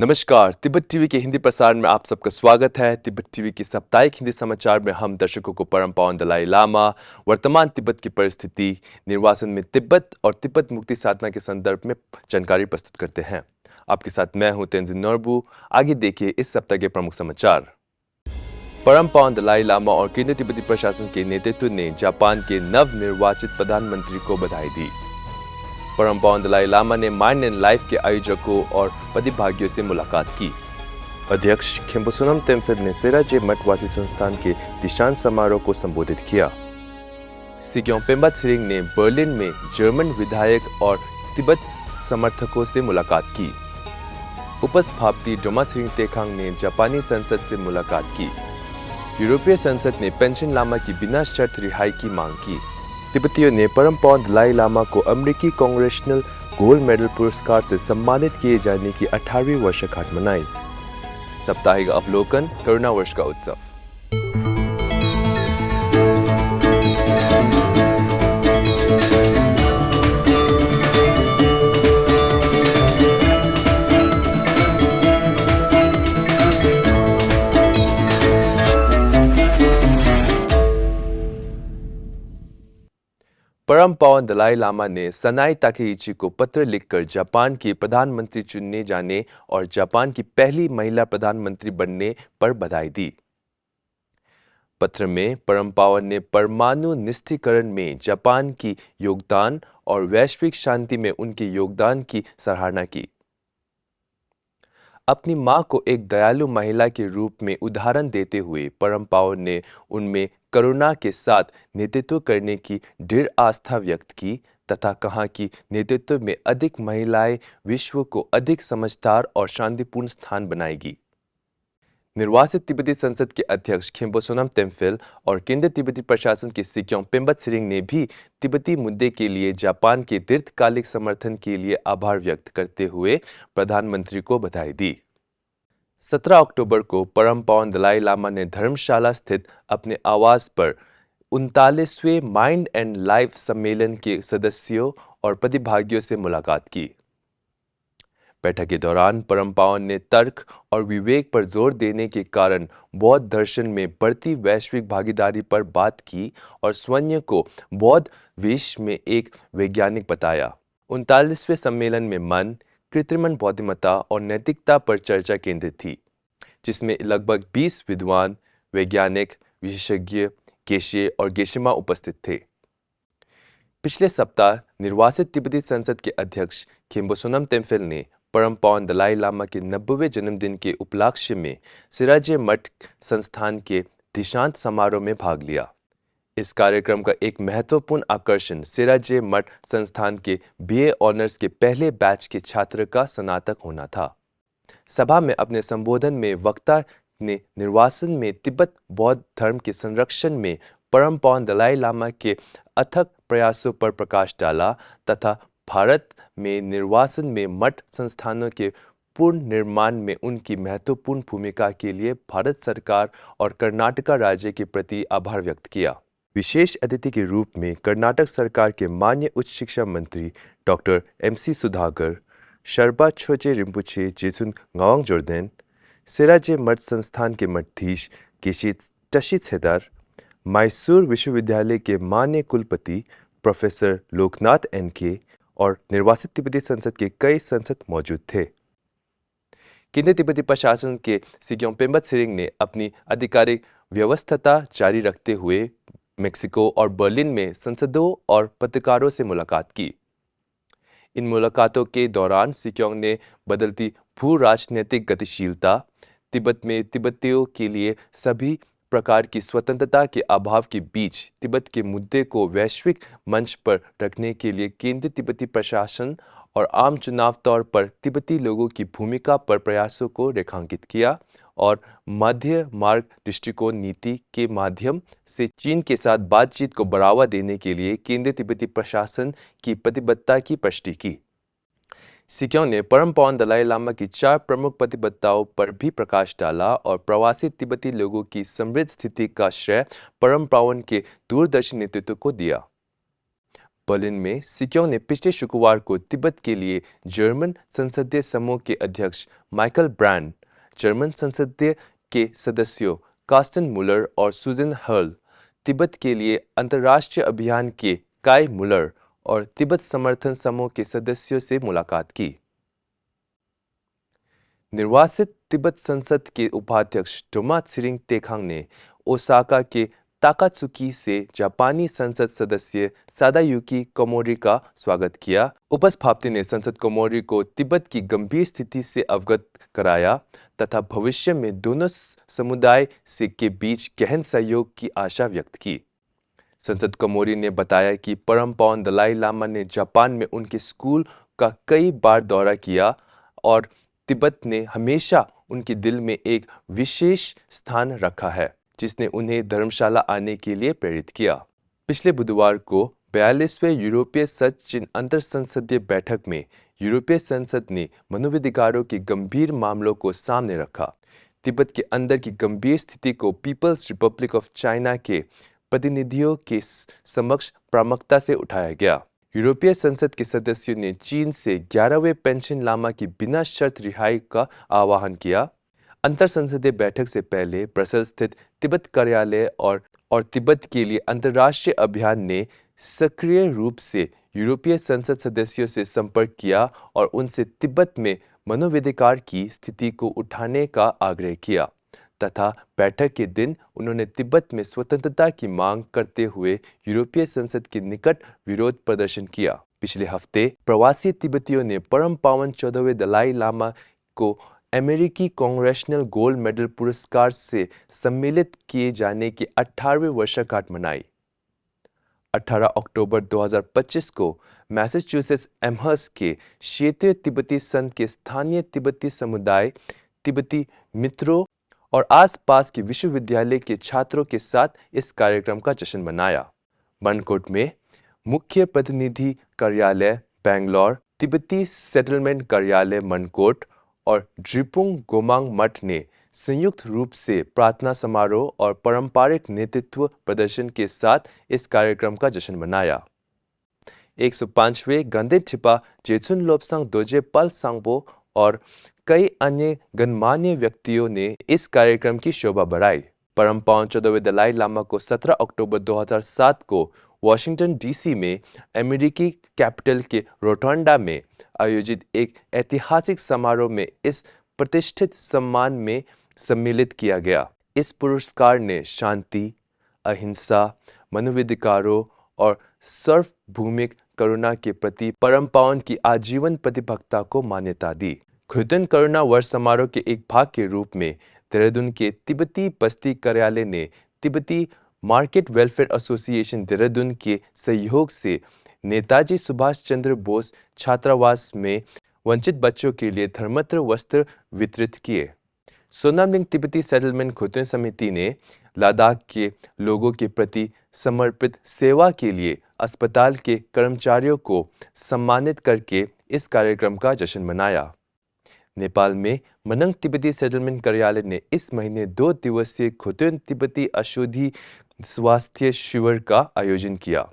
नमस्कार, तिब्बत टीवी के हिंदी प्रसारण में आप सबका स्वागत है। तिब्बत टीवी की साप्ताहिक हिंदी समाचार में हम दर्शकों को परम पावन दलाई लामा, वर्तमान तिब्बत की परिस्थिति, निर्वासन में तिब्बत और तिब्बत मुक्ति साधना के संदर्भ में जानकारी प्रस्तुत करते हैं। आपके साथ मैं हूं तेंजिन नोरबू। आगे देखिए इस सप्ताह के प्रमुख समाचार। परम पावन दलाई लामा और केंद्रीय तिब्बती प्रशासन के नेतृत्व ने जापान के नव निर्वाचित प्रधानमंत्री को बधाई दी। परम पावन दलाई लामा ने माइंड एंड लाइफ के आयोजकों और प्रतिभागियों से मुलाकात की। अध्यक्ष खेम्बो सोनम तेम्फिल ने सेराजे मठवासी संस्थान के दीक्षांत समारोह को संबोधित किया। सिक्यों पेम्बा त्सिरिंग ने बर्लिन में जर्मन विधायक और तिब्बत समर्थकों से मुलाकात की। उपसभापति डोमा त्सिरिंग तेखांग ने जापानी संसद से मुलाकात की। यूरोपीय संसद ने पेंशन लामा की बिना शर्त रिहाई की मांग की। तिब्बतियों ने परम पावन दलाई लामा को अमेरिकी कांग्रेशनल गोल्ड मेडल पुरस्कार से सम्मानित किए जाने की 18वीं वर्षगांठ मनाई। साप्ताहिक अवलोकन करुणा वर्ष का उत्सव। परम पावन दलाई लामा ने सनाई ताकेइची को पत्र लिखकर जापान की प्रधानमंत्री चुनने जाने और जापान की पहली महिला प्रधानमंत्री बनने पर बधाई दी। पत्र में परम पावन ने परमाणु निस्त्रीकरण में जापान की योगदान और वैश्विक शांति में उनके योगदान की सराहना की। अपनी मां को एक दयालु महिला के रूप में उदाहरण देते हुए परम पावन ने उनमें करुणा के साथ नेतृत्व करने की दृढ़ आस्था व्यक्त की तथा कहा कि नेतृत्व में अधिक महिलाएं विश्व को अधिक समझदार और शांतिपूर्ण स्थान बनाएगी। निर्वासित तिब्बती संसद के अध्यक्ष खेम्बो सोनम तेम्फिल और केंद्रीय तिब्बती प्रशासन के सिक्यों पेम्बा त्सिरिंग ने भी तिब्बती मुद्दे के लिए जापान के दीर्घकालिक समर्थन के लिए आभार व्यक्त करते हुए प्रधानमंत्री को बधाई दी। 17 अक्टूबर को परम पावन दलाई लामा ने धर्मशाला स्थित अपने आवास पर 39वें माइंड एंड लाइफ सम्मेलन के सदस्यों और प्रतिभागियों से मुलाकात की। बैठक के दौरान परम पावन ने तर्क और विवेक पर जोर देने के कारण बौद्ध दर्शन में बढ़ती वैश्विक भागीदारी पर बात की और स्वयं को बौद्ध विश्व में एक वैज्ञानिक बताया। 39वें सम्मेलन में मन, कृत्रिम बुद्धिमत्ता और नैतिकता पर चर्चा केंद्रित थी, जिसमें लगभग 20 विद्वान, वैज्ञानिक, विशेषज्ञ, गेशे और गेशिमा उपस्थित थे। पिछले सप्ताह निर्वासित तिब्बती संसद के अध्यक्ष खेम्बो सोनम तेम्फिल ने परम पावन दलाई लामा के 90वें जन्मदिन के उपलक्ष्य में सेराजे मठ संस्थान के दीक्षांत समारोह में भाग लिया। इस कार्यक्रम का एक महत्वपूर्ण आकर्षण सेराजे मठ संस्थान के बीए ऑनर्स के पहले बैच के छात्र का स्नातक होना था। सभा में अपने संबोधन में वक्ता ने निर्वासन में तिब्बत बौद्ध धर्म के संरक्षण में परम पावन दलाई लामा के अथक प्रयासों पर प्रकाश डाला तथा भारत में निर्वासन में मठ संस्थानों के पूर्ण निर्माण में उनकी महत्वपूर्ण भूमिका के लिए भारत सरकार और कर्नाटका राज्य के प्रति आभार व्यक्त किया। विशेष अतिथि के रूप में कर्नाटक सरकार के माननीय उच्च शिक्षा मंत्री डॉक्टर MC सुधाकर, शर्बा छोचे रिम्पुचे जेसुन गावांग जोर्देन, सेराजे मठ संस्थान के मठाधीश गेशे टशी छेदार, मैसूर विश्वविद्यालय के माननीय कुलपति प्रोफेसर लोकनाथ NK और निर्वासित तिब्बती संसद के कई सांसद मौजूद थे। केंद्रीय तिब्बती प्रशासन के सिक्यों पेम्बा त्सिरिंग ने अपनी आधिकारिक व्यवस्था जारी रखते हुए मेक्सिको और बर्लिन में सांसदों और पत्रकारों से मुलाकात की। इन मुलाकातों के दौरान सिक्योंग ने बदलती भू राजनीतिक गतिशीलता, तिब्बत में तिब्बतियों के लिए सभी प्रकार की स्वतंत्रता के अभाव के बीच तिब्बत के मुद्दे को वैश्विक मंच पर रखने के लिए केंद्रीय तिब्बती प्रशासन और आम चुनाव तौर पर तिब्बती लोगों की भूमिका पर प्रयासों को रेखांकित किया और मध्य मार्ग दृष्टिकोण नीति के माध्यम से चीन के साथ बातचीत को बढ़ावा देने के लिए केंद्रीय तिब्बती प्रशासन की प्रतिबद्धता की पुष्टि की। सिक्यों ने परम पावन दलाई लामा की 4 प्रमुख प्रतिबद्धताओं पर भी प्रकाश डाला और प्रवासी तिब्बती लोगों की समृद्ध स्थिति का श्रेय परम पावन के दूरदर्शी नेतृत्व को दिया। बर्लिन में सिक्योंग ने पिछले शुक्रवार को तिब्बत के लिए जर्मन संसदीय समूह के अध्यक्ष माइकल ब्रांड, जर्मन संसदीय के सदस्यों कार्स्टन मुलर और सुजन हर्ल, तिब्बत के लिए अंतर्राष्ट्रीय अभियान के काई मुलर और तिब्बत समर्थन समूह के सदस्यों से मुलाकात की। निर्वासित तिब्बत संसद के उपाध्यक्ष डोमा त्सिरिंग तेखांग ने ओसाका के ताकात्सुकी से जापानी संसद सदस्य सादायुकी कोमोरी का स्वागत किया। उपसभापति ने संसद कोमोरी को तिब्बत की गंभीर स्थिति से अवगत कराया तथा भविष्य में दोनों समुदाय से के बीच गहन सहयोग की आशा व्यक्त की। संसद कोमोरी ने बताया कि परम पावन दलाई लामा ने जापान में उनके स्कूल का कई बार दौरा किया और तिब्बत ने हमेशा उनके दिल में एक विशेष स्थान रखा है, जिसने उन्हें धर्मशाला आने के लिए प्रेरित किया। पिछले बुधवार को 42वें यूरोपीय सचिव अंतर संसदीय बैठक में यूरोपीय संसद ने मानवाधिकारों के गंभीर मामलों को सामने रखा। तिब्बत के अंदर की गंभीर स्थिति को पीपल्स रिपब्लिक ऑफ चाइना के प्रतिनिधियों के समक्ष प्रमुखता से उठाया गया। यूरोपीय संसद के सदस्यों ने चीन से 11वें पेंशन लामा की बिना शर्त रिहाई का आह्वान किया। अंतर संसदीय बैठक से पहले ब्रसेल्स स्थित तिब्बत कार्यालय और तिब्बत के लिए अंतर्राष्ट्रीय अभियान ने सक्रिय रूप से यूरोपीय संसद सदस्यों से संपर्क किया और उनसे तिब्बत में मानवाधिकार की स्थिति को उठाने का आग्रह किया तथा बैठक के दिन उन्होंने तिब्बत में स्वतंत्रता की मांग करते हुए यूरोपीय संसद के निकट विरोध प्रदर्शन किया। पिछले हफ्ते प्रवासी तिब्बतियों ने परम पावन 14वें दलाई लामा को अमेरिकी कांग्रेशनल गोल्ड मेडल पुरस्कार से सम्मानित किए जाने की 18वीं वर्षगांठ मनाई। 18 अक्टूबर 2025 को मैसाचुसेट्स एमहर्स्ट के क्षेत्रीय तिब्बती संघ के स्थानीय तिब्बती समुदाय, तिब्बती मित्रों और आसपास के विश्वविद्यालय के छात्रों के साथ इस कार्यक्रम का जश्न मनाया। मनकोट में मुख्य प्रतिनिधि कार्यालय बेंगलोर, तिब्बती सेटलमेंट कार्यालय मनकोट और ड्रिपुंग गोमांग मठ ने संयुक्त रूप से प्रार्थना समारोह और पारंपरिक नेतृत्व प्रदर्शन के साथ इस कार्यक्रम का जश्न मनाया। 105वें गंदे ठिपा जेचुन लोब्सांग दोजे पल सांगबो और कई अन्य गणमान्य व्यक्तियों ने इस कार्यक्रम की शोभा बढ़ाई। परम पावन 14वें दलाई लामा को 17 अक्टूबर 2007 को वाशिंगटन डीसी में अमेरिकी कैपिटल के रोटोंडा में आयोजित एक ऐतिहासिक समारोह में इस प्रतिष्ठित सम्मान में सम्मिलित किया गया। इस पुरस्कार ने शांति, अहिंसा, मानवाधिकारों और सार्वभौमिक करुणा के प्रति परम पावन की आजीवन प्रतिबद्धता को मान्यता दी। खुदन करुणा वर्ष समारोह के एक भाग के रूप में देहरादून के तिब्बती बस्ती कार्यालय ने तिब्बती मार्केट वेलफेयर एसोसिएशन देहरादून के सहयोग से नेताजी सुभाष चंद्र बोस छात्रावास में वंचित बच्चों के लिए धर्मांतर वस्त्र वितरित किए। सोनामलिंग तिब्बती सेटलमेंट खुदन समिति ने लद्दाख के लोगों के प्रति समर्पित सेवा के लिए अस्पताल के कर्मचारियों को सम्मानित करके इस कार्यक्रम का जश्न मनाया। नेपाल में मनंग तिब्बती सेटलमेंट कार्यालय ने इस महीने 2 दिवसीय खुदन तिब्बती औषधि स्वास्थ्य शिविर का आयोजन किया,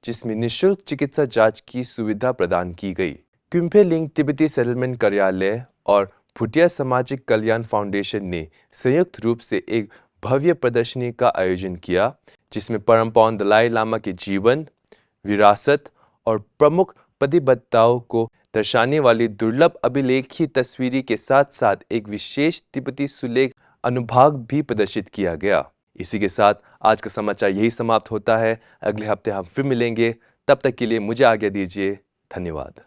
जिसमें निःशुल्क चिकित्सा जांच की सुविधा प्रदान की गई। क्युम्फे तिब्बती सेटलमेंट कार्यालय और भूटिया सामाजिक कल्याण फाउंडेशन ने संयुक्त रूप से एक भव्य प्रदर्शनी का आयोजन किया, जिसमें परम पावन दलाई लामा के जीवन, विरासत और प्रमुख प्रतिबद्धताओं को दर्शाने वाली दुर्लभ अभिलेखीय तस्वीरें के साथ साथ एक विशेष तिब्बती सुलेख अनुभाग भी प्रदर्शित किया गया। इसी के साथ आज का समाचार यही समाप्त होता है। अगले हफ्ते हम फिर मिलेंगे, तब तक के लिए मुझे आज्ञा दीजिए। धन्यवाद।